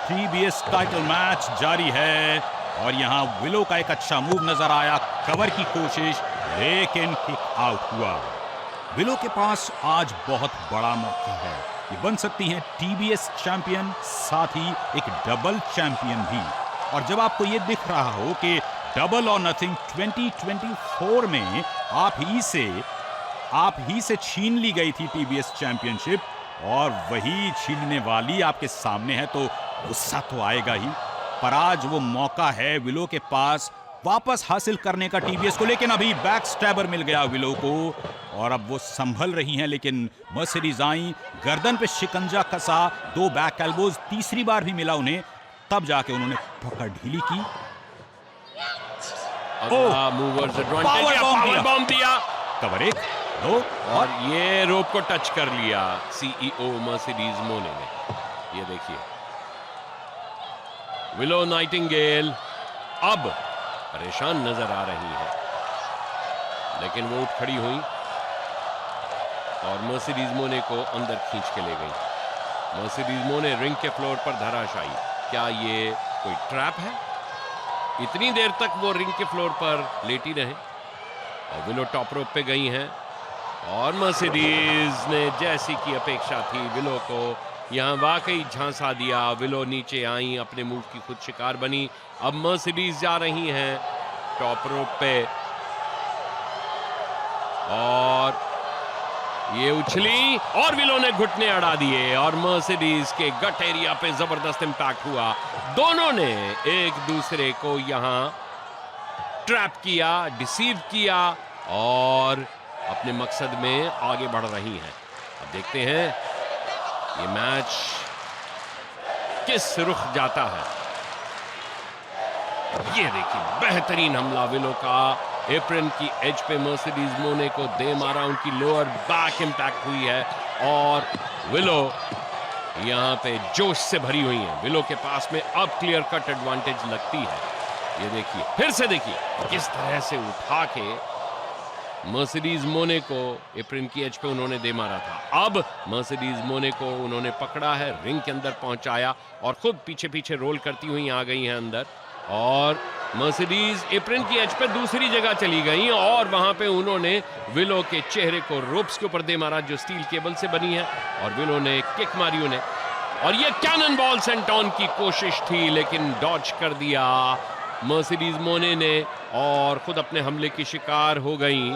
TBS title match जारी है और यहाँ विलो का एक अच्छा मूव नजर आया, कवर की कोशिश, लेकिन किक आउट हुआ। विलो के पास आज बहुत बड़ा मौका है, ये बन सकती हैं TBS चैंपियन, साथ ही एक डबल चैंपियन भी। और जब आपको ये दिख रहा हो कि डबल और नथिंग 2024 में आप ही से छीन ली गई थी TBS चैंपियनशिप, और वही छीनने वाली आपके सामने है, तो गुस्सा तो आएगा ही। पर आज वो मौका है विलो के पास वापस हासिल करने का TBS को, लेकिन अभी बैक स्टैबर मिल गया विलो को और अब वो संभल रही हैं, लेकिन मर्सिडीज आई, गर्दन पे शिकंजा कसा, 2 बैक एल्बोज, तीसरी बार भी मिला उन्हें, तब जाके उन्होंने पकड़ ढीली की। पावर बॉम्ब दिया, कवर 1, 2 और ये रोप को टच कर लिया CEO मर्सिडीज मोने ने। ये देखिए विलो नाइटिंगेल अब परेशान नजर आ रही है, लेकिन वो उठ खड़ी हुई और मर्सिडीज मोने को अंदर खींच के ले गई। मर्सिडीज मोने रिंग के फ्लोर पर धराशायी। क्या ये कोई ट्रैप है? इतनी देर तक वो रिंग के फ्लोर पर लेटी रहे और विलो टॉप रोप पे गई हैं, और मर्सिडीज ने जैसी की अपेक्षा थी विलो को यहां वाकई झांसा दिया। विलो नीचे आई, अपने मूव की खुद शिकार बनी। अब मर्सिडीज जा रही हैं टॉप रोप पे और ये उछली और विलो ने घुटने अड़ा दिए और मर्सिडीज के गट एरिया पे जबरदस्त इंपैक्ट हुआ। दोनों ने एक दूसरे को यहां ट्रैप किया, डिसीव किया और अपने मकसद में आगे बढ़ रही हैं। अब देखते हैं ये मैच किस रुख जाता है। ये देखिए बेहतरीन हमला विलो का, एप्रन की एज पे मर्सिडीज मोने को दे मारा, उनकी लोअर बैक इंपैक्ट हुई है और विलो यहां पे जोश से भरी हुई है। विलो के पास में अब क्लियर कट एडवांटेज लगती है। ये देखिए, फिर से देखिए किस तरह से उठा के मर्सिडीज मोने को एप्रन की एज पे उन्होंने दे मारा था। अब मर्सिडीज मोने को उन्होंने पकड़ा है, रिंग के अंदर पहुंचाया और खुद पीछे पीछे रोल करती हुई आ गई हैं अंदर, और मर्सिडीज एप्रन की एज पे दूसरी जगह चली गई और वहां पे उन्होंने विलो के चेहरे को रोप्स के ऊपर दे मारा जो स्टील केबल से बनी है, और विलो ने किक मारी उन्हें, और ये कैनन बॉल सेंटॉन की कोशिश थी लेकिन डॉज कर दिया मर्सिडीज मोने ने और खुद अपने हमले की शिकार हो गई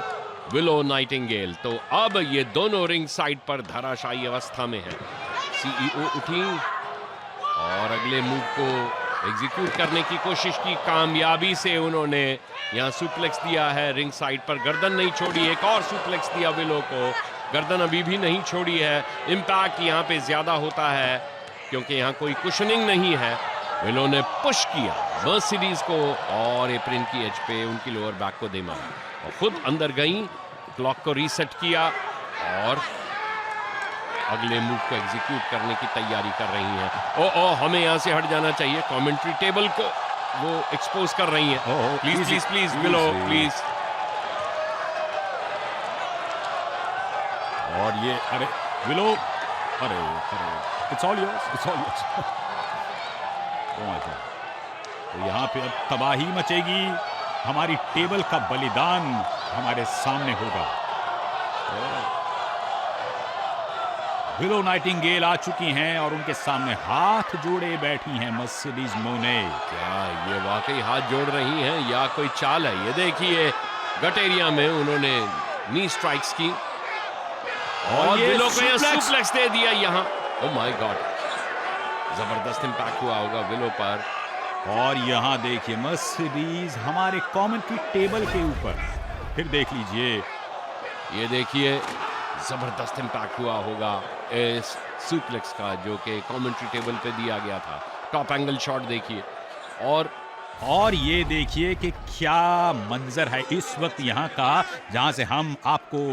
विलो नाइटिंगेल। तो अब ये दोनों रिंग साइड पर धराशायी अवस्था में है। CEO उठी और अगले मूव को एग्जीक्यूट करने की कोशिश की, कामयाबी से उन्होंने यहां सुप्लेक्स दिया है रिंग साइड पर, गर्दन नहीं छोड़ी, एक और सुप्लेक्स दिया विलो को, गर्दन अभी भी नहीं छोड़ी है। इंपैक्ट यहां पे ज्यादा होता है क्योंकि यहां कोई कुशनिंग नहीं है। विलो ने पुश किया मर्सिडीज को और एप्रन की एज पे उनकी लोअर बैक को दे मारा और खुद अंदर गई, क्लॉक को रीसेट किया और अगले मूव को एग्जीक्यूट करने की तैयारी कर रही हैं। हमें यहां से हट जाना चाहिए, कमेंट्री टेबल को वो एक्सपोज कर रही हैं। Please please please willow please. और ये अरे विलो, अरे it's all yours, it's all yours. तो यहाँ पे अब तबाही मचेगी, हमारी टेबल का बलिदान हमारे सामने होगा। विलो नाइटिंगेल आ चुकी हैं और उनके सामने हाथ जोड़े बैठी हैं मर्सिडीज मोने। क्या ये वाकई हाथ जोड़ रही हैं या कोई चाल है? ये देखिए गट एरिया में उन्होंने नी स्ट्राइक्स की और विलो को यह सुप्लेक्स दे दिया यहाँ। ओह माय गॉड, जबरदस्त इंपैक्ट हुआ होगा विलो पर। और यहाँ देखिए मर्सिडीज हमारे कमेंट्री टेबल के ऊपर, फिर देख लीजिए, ये देखिए जबरदस्त इंपैक्ट हुआ होगा इस सुप्लेक्स का जो कि कमेंट्री टेबल पे दिया गया था। टॉप एंगल शॉट देखिए और ये देखिए कि क्या मंजर है इस वक्त यहाँ का, जहाँ से हम आपको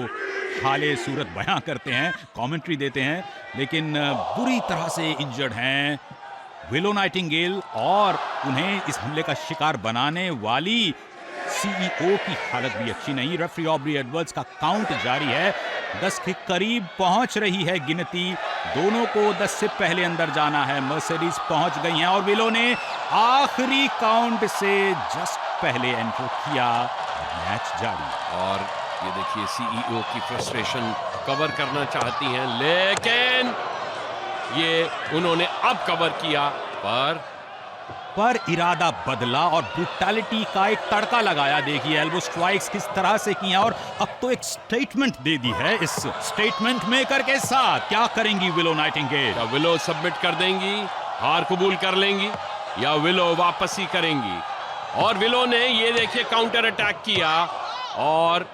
हाले सूरत बयां करते हैं, कमेंट्री देते हैं, लेकिन बुरी तरह से इंजर्ड हैं विलो नाइटिंगेल और उन्हें इस हमले का शिकार बनाने वाली CEO की हालत भी अच्छी नहीं। रेफरी ऑब्री एडवर्ड्स का काउंट जारी है, 10 के करीब पहुंच रही है गिनती। दोनों को 10 से पहले अंदर जाना है। मर्सिडीज पहुंच गई हैं और विलो ने आखिरी काउंट से जस्ट पहले एंटर किया। मैच जारी। और ये देखिए सीईओ की फ्रस्ट्रेशन कवर करना चाहती हैं, लेकिन ये उन्होंने अब कवर किया, पर इरादा बदला और ब्रूटैलिटी का एक तड़का लगाया। देखिए एल्बो स्ट्राइक्स किस तरह से किया और अब तो एक स्टेटमेंट दे दी है। इस स्टेटमेंट मेकर के साथ क्या करेंगी विलो नाइटिंगेल? क्या विलो सबमिट कर देंगी, हार कबूल कर लेंगी, या विलो वापसी करेंगी? और विलो ने ये देखिए काउंटर अटैक किया और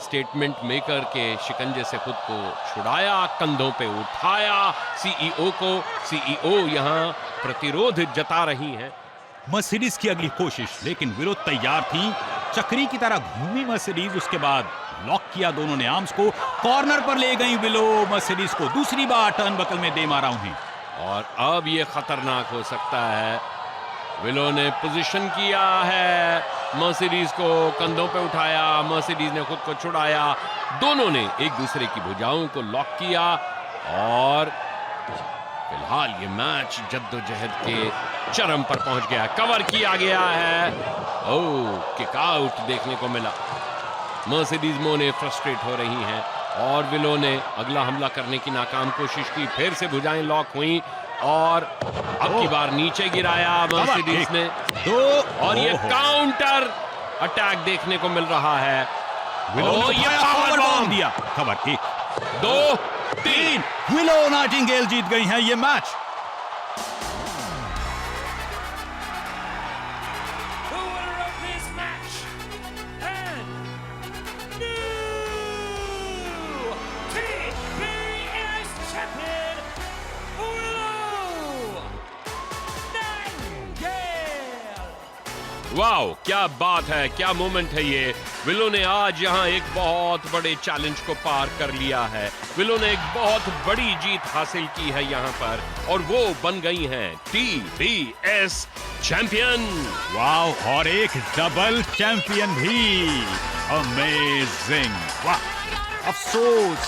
स्टेटमेंट मेकर के शिकंजे से खुद को छुड़ाया, कंधों पे उठाया सीईओ को। सीईओ यहां प्रतिरोध जता रही हैं। मर्सिडीज की अगली कोशिश, लेकिन विलो तैयार थी। चक्री की तरह घूमी मर्सिडीज, उसके बाद लॉक किया दोनों ने आर्म्स को। कॉर्नर पर ले गई विलो मर्सिडीज को। दूसरी बार टर्न बकल में दे मारा उन्हें। और अब ये खतरनाक हो सकता है। विलो ने पोजीशन किया है, मर्सिडीज को कंधों पे उठाया, मर्सिडीज ने खुद को छुड़ाया। दोनों ने एक दूसरे की भुजाओं को लॉक किया और फिलहाल ये मैच जद्दोजहद के चरम पर पहुंच गया। कवर किया गया है। ओह, किक आउट देखने को मिला। मर्सिडीज मोने फ्रस्ट्रेट हो रही हैं और विलो ने अगला हमला करने की नाकाम कोशिश की। फिर से भुजाएं लॉक हुई और अब की बार नीचे गिराया मर्सिडीज ने। और ये काउंटर अटैक देखने को मिल रहा है। विलो ने ये पावर बॉम्ब दिया। खबर 1 2 3 विलो नाइटिंगेल जीत गई हैं ये match. The winner of this match and new TBS champion, Willow Nightingale. Wow, क्या बात है, क्या मोमेंट है ये। विलो ने आज यहां एक बहुत बड़े चैलेंज को पार कर लिया है। विलो ने एक बहुत बड़ी जीत हासिल की है यहां पर और वो बन गई हैं TBS चैंपियन। वाओ, और एक डबल चैंपियन भी। अमेजिंग। वाह, अफसोस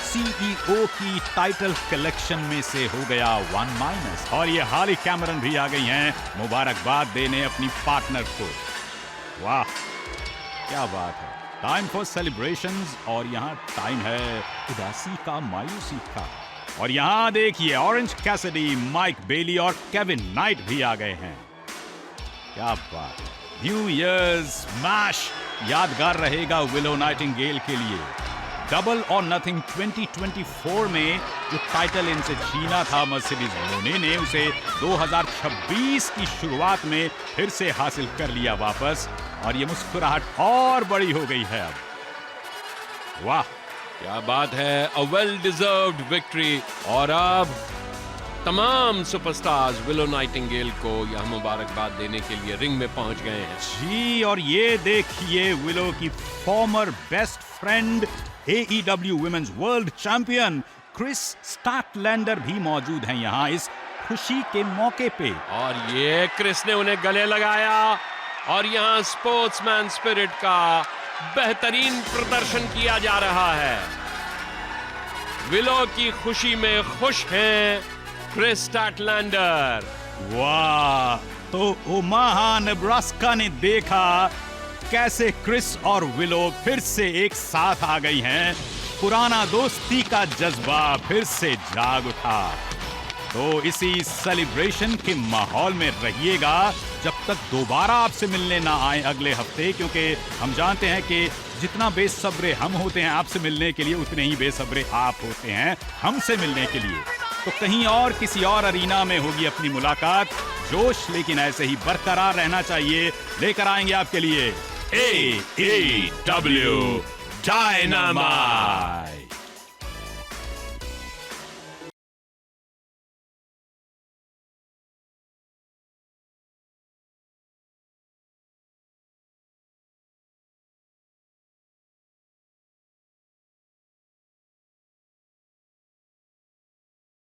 सीईओ की टाइटल कलेक्शन में से हो गया 1- और ये हाली कैमरन भी आ गई हैं मुबारकबाद देने अपनी पार्टनर को। वाह, क्या बात है। टाइम फॉर सेलिब्रेशंस और यहाँ टाइम है उदासी का, मायूसी का। और यहाँ देखिए ऑरेंज कैसिडी, माइक बेली और केविन नाइट भी आ गए हैं। क्या बात है। न्यू ईयर्स स्मैश यादगार रहेगा विलो नाइटिंगेल के लिए। डबल और नथिंग 2024 में जो टाइटल इनसे छीना था मर्सिडीज मोने ने, उसे 2026 की शुरुआत में फिर से हासिल कर लिया वापस और ये मुस्कुराहट और बड़ी हो गई है अब। वाह, क्या बात है। A well deserved victory. और अब तमाम सुपरस्टार्स विलो नाइटिंगेल को यह मुबारकबाद देने के लिए रिंग में पहुंच गए हैं। जी, और ये देखिए विलो की former best friend AEW women's world champion Kris Statlander भी मौजूद हैं यहाँ इस खुशी के मौके पे। और ये क्रिस ने उन्हें गले लगाया और यहाँ स्पोर्ट्समैन स्पिरिट का बेहतरीन प्रदर्शन किया जा रहा है। विलो की खुशी में खुश हैं क्रिस स्टैटलैंडर। वाह, तो ओमाहा नेब्रास्का ने देखा कैसे क्रिस और विलो फिर से एक साथ आ गई हैं। पुराना दोस्ती का जज्बा फिर से जाग उठा। तो इसी सेलिब्रेशन के माहौल में रहिएगा जब तक दोबारा आपसे मिलने ना आए अगले हफ्ते, क्योंकि हम जानते हैं कि जितना बेसब्रे हम होते हैं आपसे मिलने के लिए, उतने ही बेसब्रे आप होते हैं हमसे मिलने के लिए। तो कहीं और किसी और अरीना में होगी अपनी मुलाकात। जोश लेकिन ऐसे ही बरकरार रहना चाहिए। लेकर आएंगे आपके लिए AEW Dynamite।